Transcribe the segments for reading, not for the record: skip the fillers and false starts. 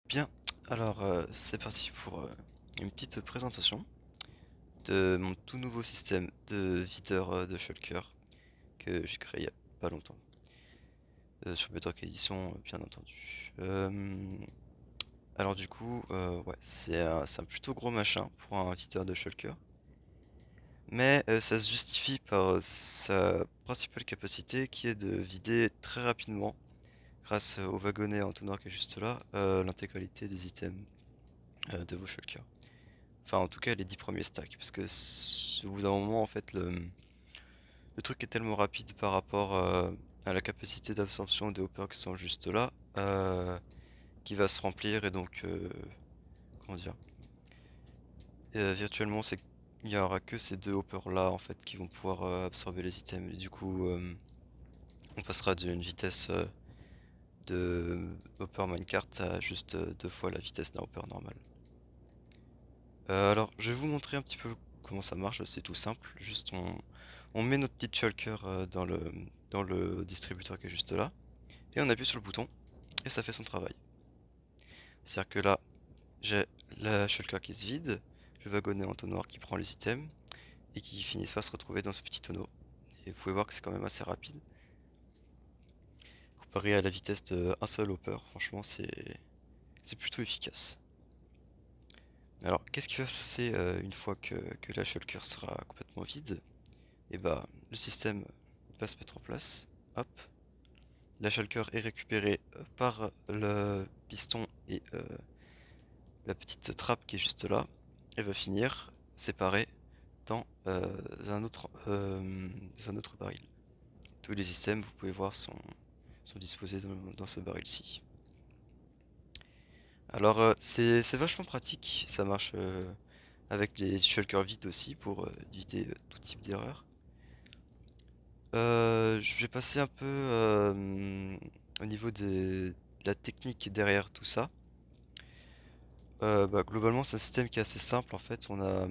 Bien, alors c'est parti pour une petite présentation de mon tout nouveau système de videur de shulker que j'ai créé il y a pas longtemps. Sur Bedrock Edition, bien entendu. Alors du coup, ouais, c'est un plutôt gros machin pour un videur de shulker. Mais ça se justifie par sa principale capacité qui est de vider très rapidement, grâce au wagonnet entonnoir qui est juste là, l'intégralité des items de vos shulkers. Enfin, en tout cas, les 10 premiers stacks. Parce que au bout d'un moment, en fait, le truc est tellement rapide par rapport à la capacité d'absorption des hoppers qui sont juste là, qui va se remplir. Et donc, comment dire, virtuellement, il n'y aura que ces deux hoppers là, en fait, qui vont pouvoir absorber les items. Et du coup, on passera d'une vitesse de hopper minecart à juste deux fois la vitesse d'un hopper normal. Alors, je vais vous montrer un petit peu comment ça marche, c'est tout simple. Juste, on met notre petite shulker dans le distributeur qui est juste là, et on appuie sur le bouton, et ça fait son travail. C'est-à-dire que là, j'ai la shulker qui se vide, le wagonnet entonnoir qui prend les items, et qui finissent par se retrouver dans ce petit tonneau. Et vous pouvez voir que c'est quand même assez rapide. Comparé à la vitesse d'un seul hopper, franchement, c'est plutôt efficace. Alors, qu'est-ce qui va se passer une fois que la shulker sera complètement vide? Et bah, le système va se mettre en place. Hop, la shulker est récupérée par le piston et la petite trappe qui est juste là. Elle va finir séparée dans un autre baril. Tous les systèmes, vous pouvez voir, sont disposés dans ce baril-ci. Alors, c'est vachement pratique. Ça marche avec les shulkers vides aussi pour éviter tout type d'erreur. Je vais passer un peu au niveau de la technique derrière tout ça. Bah, globalement, c'est un système qui est assez simple en fait. On a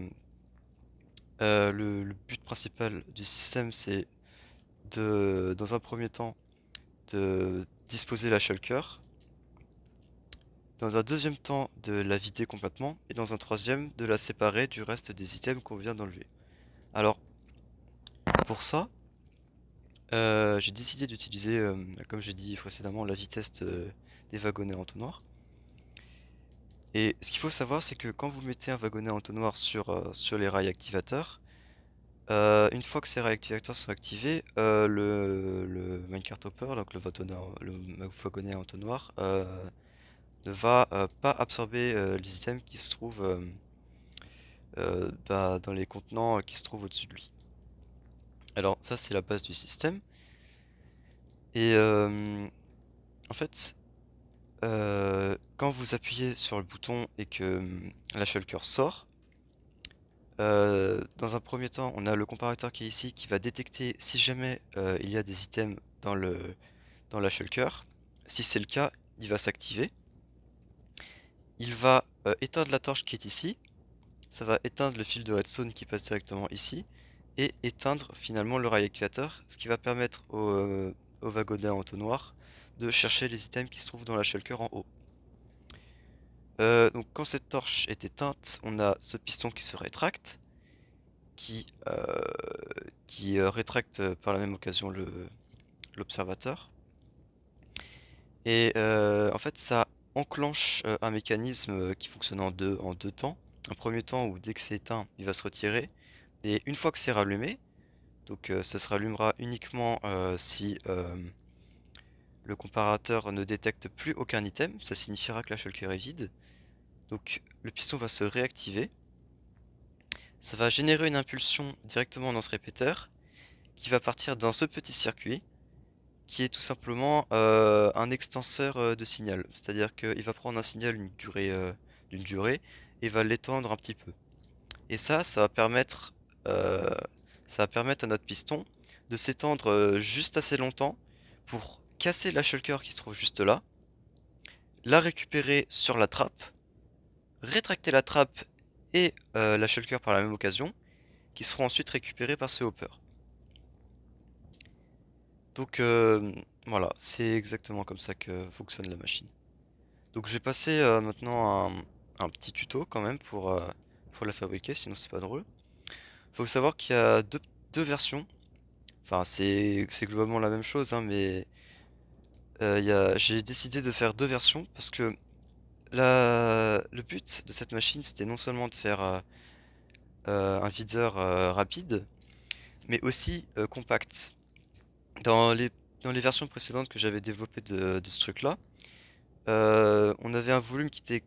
le but principal du système, c'est dans un premier temps, de disposer la shulker. Dans un deuxième temps, de la vider complètement. Et dans un troisième, de la séparer du reste des items qu'on vient d'enlever. Alors, pour ça, j'ai décidé d'utiliser, comme j'ai dit précédemment, la vitesse des wagonnets entonnoirs. Et ce qu'il faut savoir, c'est que quand vous mettez un wagonnet entonnoir sur les rails activateurs, une fois que ces rails activateurs sont activés, le minecart hopper, donc le wagonnet entonnoir, ne va pas absorber les items qui se trouvent bah, dans les contenants qui se trouvent au-dessus de lui. Alors ça, c'est la base du système. Et en fait, quand vous appuyez sur le bouton et que la shulker sort, dans un premier temps, on a le comparateur qui est ici qui va détecter si jamais il y a des items dans la shulker. Si c'est le cas, il va s'activer. Il va éteindre la torche qui est ici. Ça va éteindre le fil de redstone qui passe directement ici. Et éteindre finalement le rail activateur, ce qui va permettre au wagonnet entonnoir de chercher les items qui se trouvent dans la shulker en haut. Donc quand cette torche est éteinte, on a ce piston qui se rétracte, qui, euh, qui rétracte par la même occasion l'observateur. Et en fait, ça enclenche un mécanisme qui fonctionne en deux temps. Un premier temps où dès que c'est éteint, il va se retirer. Et une fois que c'est rallumé, donc ça se rallumera uniquement si le comparateur ne détecte plus aucun item. Ça signifiera que la shulker est vide. Donc le piston va se réactiver. Ça va générer une impulsion directement dans ce répéteur qui va partir dans ce petit circuit qui est tout simplement un extenseur de signal. C'est-à-dire qu'il va prendre un signal d'une durée et va l'étendre un petit peu. Et euh, ça va permettre à notre piston de s'étendre juste assez longtemps pour casser la shulker qui se trouve juste là, la récupérer sur la trappe, rétracter la trappe et la shulker par la même occasion, qui seront ensuite récupérés par ce hopper. Donc voilà, c'est exactement comme ça que fonctionne la machine. Donc je vais passer maintenant un petit tuto quand même pour la fabriquer, sinon c'est pas drôle. Faut savoir qu'il y a deux versions. Enfin, c'est globalement la même chose, hein, mais j'ai décidé de faire deux versions parce que le but de cette machine, c'était non seulement de faire un videur rapide, mais aussi compact. Dans les versions précédentes que j'avais développées de ce truc-là, on avait un volume qui était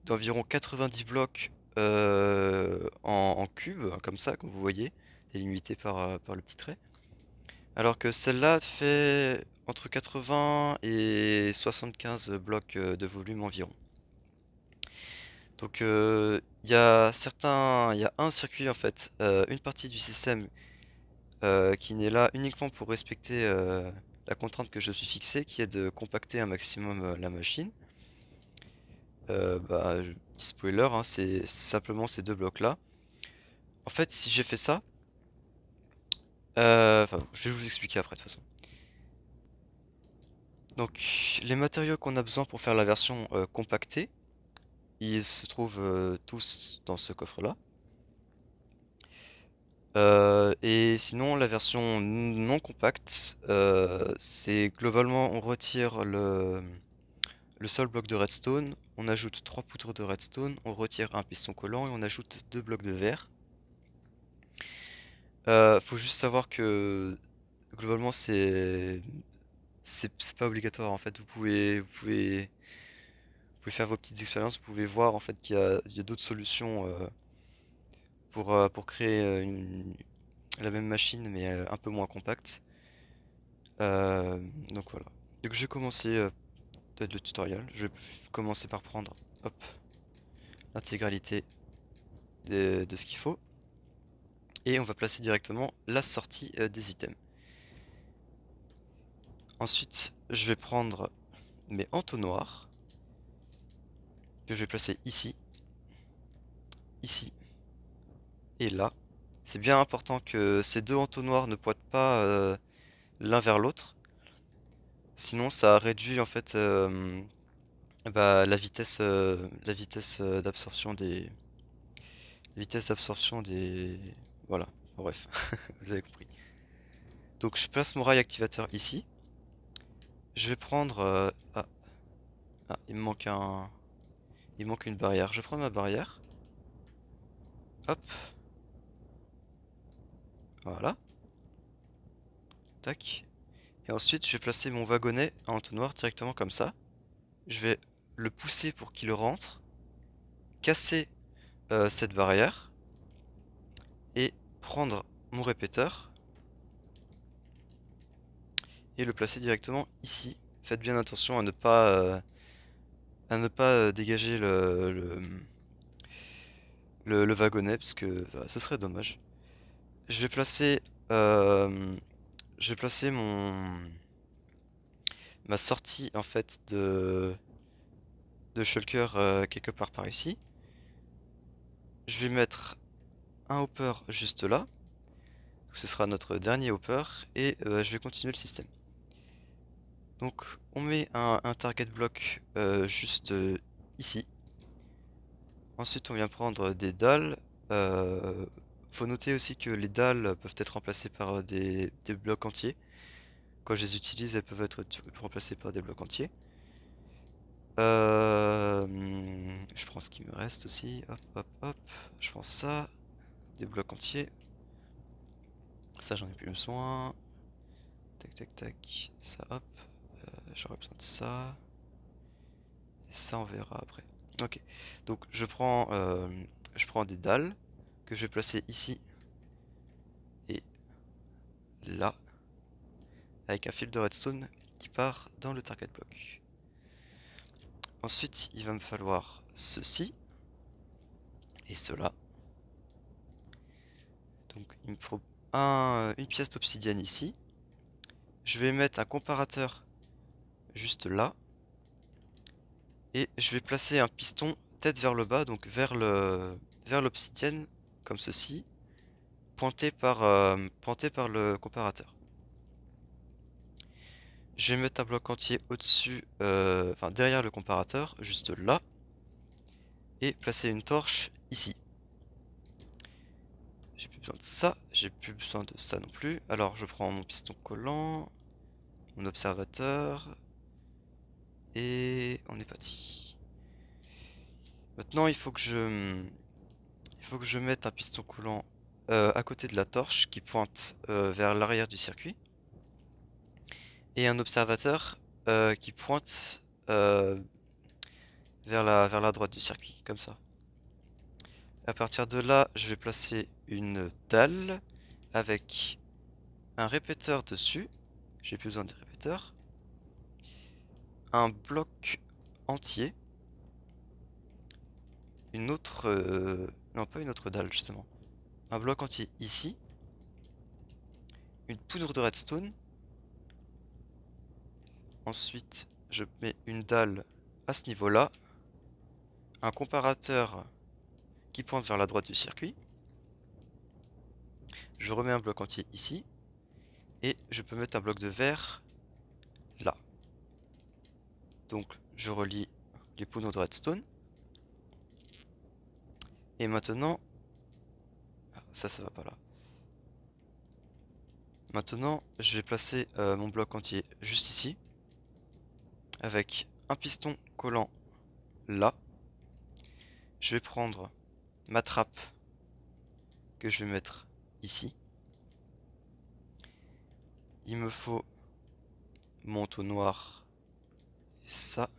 d'environ 90 blocs en cube, comme ça, comme vous voyez, délimité par le petit trait. Alors que celle-là fait entre 80 et 75 blocs de volume environ. Donc il y a un circuit en fait, une partie du système qui n'est là uniquement pour respecter la contrainte que je suis fixée, qui est de compacter un maximum la machine. Petit spoiler, hein, c'est simplement ces deux blocs-là. En fait, si j'ai fait ça, enfin, je vais vous expliquer après de toute façon. Donc, les matériaux qu'on a besoin pour faire la version compactée, ils se trouvent tous dans ce coffre-là. Et sinon, la version non compacte, c'est globalement on retire le seul bloc de redstone, on ajoute 3 poutres de redstone, on retire un piston collant et on ajoute 2 blocs de verre. Faut juste savoir que globalement c'est pas obligatoire en fait. Vous pouvez faire vos petites expériences, vous pouvez voir en fait qu'il y a d'autres solutions pour créer la même machine mais un peu moins compacte. Euh, donc voilà. Donc je vais commencer le tutoriel. Je vais commencer par prendre hop, l'intégralité de ce qu'il faut. Et on va placer directement la sortie des items. Ensuite, je vais prendre mes entonnoirs que je vais placer ici, ici et là. C'est bien important que ces deux entonnoirs ne pointent pas l'un vers l'autre. Sinon, ça réduit en fait la vitesse d'absorption des. Voilà. Bon, bref, vous avez compris. Donc, je place mon rail activateur ici. Je vais prendre. Il me manque une barrière. Je prends ma barrière. Hop. Voilà. Tac. Et ensuite, je vais placer mon wagonnet en entonnoir directement comme ça. Je vais le pousser pour qu'il rentre, casser cette barrière et prendre mon répéteur et le placer directement ici. Faites bien attention à ne pas dégager le wagonnet parce que ce serait dommage. Je vais placer, euh, je vais placer ma sortie en fait de shulker quelque part par ici. Je vais mettre un hopper juste là. Ce sera notre dernier hopper et je vais continuer le système. Donc on met un target block juste ici. Ensuite on vient prendre des dalles. Faut noter aussi que les dalles peuvent être remplacées par des blocs entiers. Quand je les utilise, elles peuvent être remplacées par des blocs entiers. Je prends ce qui me reste aussi. Hop, hop, hop. Je prends ça. Des blocs entiers. Ça, j'en ai plus besoin. Tac, tac, tac. Ça, hop. J'aurais besoin de ça. Et ça, on verra après. Ok. Donc, je prends des dalles que je vais placer ici et là, avec un fil de redstone qui part dans le target block. Ensuite, il va me falloir ceci et cela. Donc, il me faut une pièce d'obsidienne ici. Je vais mettre un comparateur juste là. Et je vais placer un piston tête vers le bas, donc vers l'obsidienne, comme ceci, pointé par le comparateur. Je vais mettre un bloc entier au-dessus, enfin derrière le comparateur, juste là, et placer une torche ici. J'ai plus besoin de ça, j'ai plus besoin de ça non plus. Alors je prends mon piston collant, mon observateur, et on est parti. Maintenant il faut que je mette un piston collant à côté de la torche qui pointe vers l'arrière du circuit, et un observateur qui pointe euh, vers la droite du circuit, comme ça. À partir de là, je vais placer une dalle avec un répéteur dessus. J'ai plus besoin de répéteur. Un bloc entier. Une autre... non, pas une autre dalle, justement. Un bloc entier ici. Une poudre de redstone. Ensuite, je mets une dalle à ce niveau-là. Un comparateur qui pointe vers la droite du circuit. Je remets un bloc entier ici. Et je peux mettre un bloc de verre là. Donc, je relie les poudres de redstone. Et maintenant... ah, ça va pas là. Maintenant, je vais placer mon bloc entier juste ici, avec un piston collant là. Je vais prendre ma trappe que je vais mettre ici. Il me faut mon entonnoir et ça.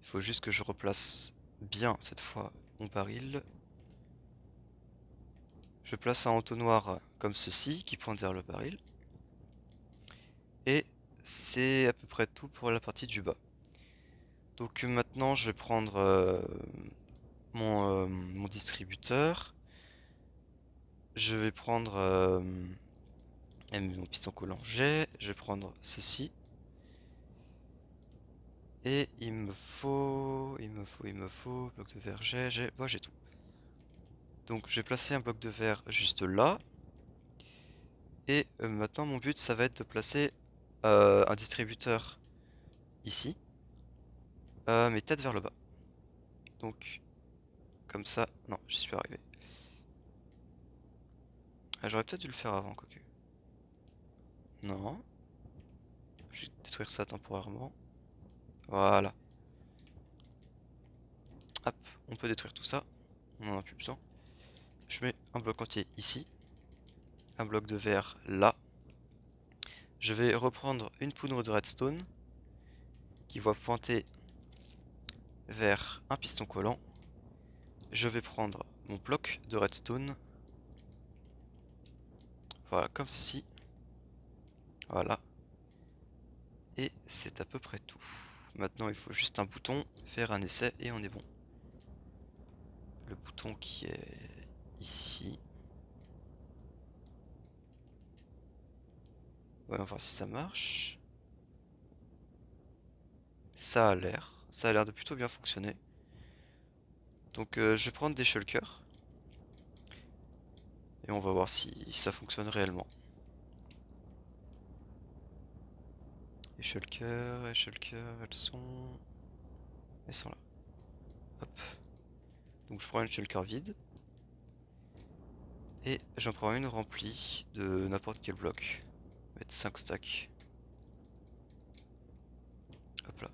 Il faut juste que je replace bien cette fois mon baril. Je place un entonnoir comme ceci qui pointe vers le baril. Et c'est à peu près tout pour la partie du bas. Donc maintenant je vais prendre mon distributeur. Je vais prendre mon piston collant G. Je vais prendre ceci. Et il me faut bloc de verre G. Bon, j'ai tout. Donc je vais placer un bloc de verre juste là. Et maintenant mon but ça va être de placer un distributeur ici. Mais tête vers le bas. Donc comme ça. Non, je suis pas arrivé. Ah, j'aurais peut-être dû le faire avant, quoique. Non. Je vais détruire ça temporairement. Voilà. Hop, on peut détruire tout ça. On n'en a plus besoin. Je mets un bloc entier ici. Un bloc de verre là. Je vais reprendre une poudre de redstone qui va pointer vers un piston collant. Je vais prendre mon bloc de redstone. Voilà, comme ceci. Voilà. Et c'est à peu près tout. Maintenant, il faut juste un bouton, faire un essai et on est bon. Le bouton qui est ici. Voyons voir si ça marche. Ça a l'air de plutôt bien fonctionner. Donc je vais prendre des shulkers. Et on va voir si ça fonctionne réellement. Les shulkers, elles sont là. Hop. Donc je prends une shulker vide. Et j'en prends une remplie de n'importe quel bloc. On va mettre 5 stacks. Hop là.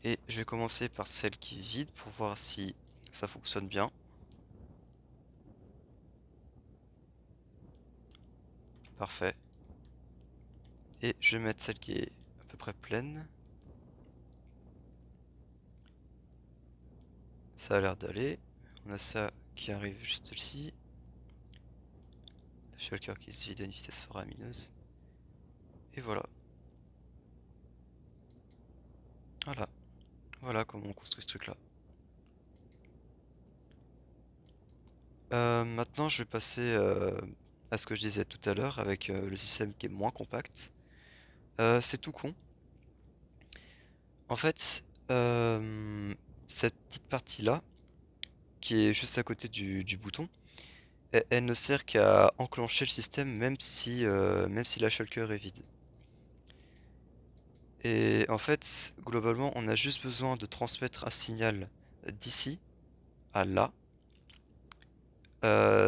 Et je vais commencer par celle qui est vide pour voir si ça fonctionne bien. Parfait. Et je vais mettre celle qui est à peu près pleine. Ça a l'air d'aller. On a ça qui arrive juste ici. Le shulker qui se vide à une vitesse faramineuse. Et voilà. Voilà. Voilà comment on construit ce truc là. Maintenant je vais passer à ce que je disais tout à l'heure avec le système qui est moins compact. C'est tout con. En fait, cette petite partie là, qui est juste à côté du bouton, elle ne sert qu'à enclencher le système même si la shulker est vide. Et en fait, globalement, on a juste besoin de transmettre un signal d'ici à là.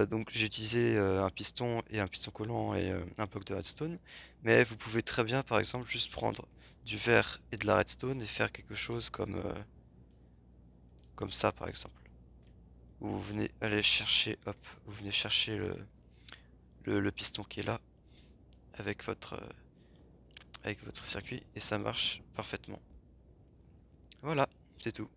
Donc j'ai utilisé un piston et un piston collant et un bloc de redstone. Mais vous pouvez très bien, par exemple, juste prendre du verre et de la redstone et faire quelque chose comme ça, par exemple. Où vous venez aller chercher, hop, vous venez chercher le piston qui est là avec avec votre circuit et ça marche parfaitement. Voilà, c'est tout.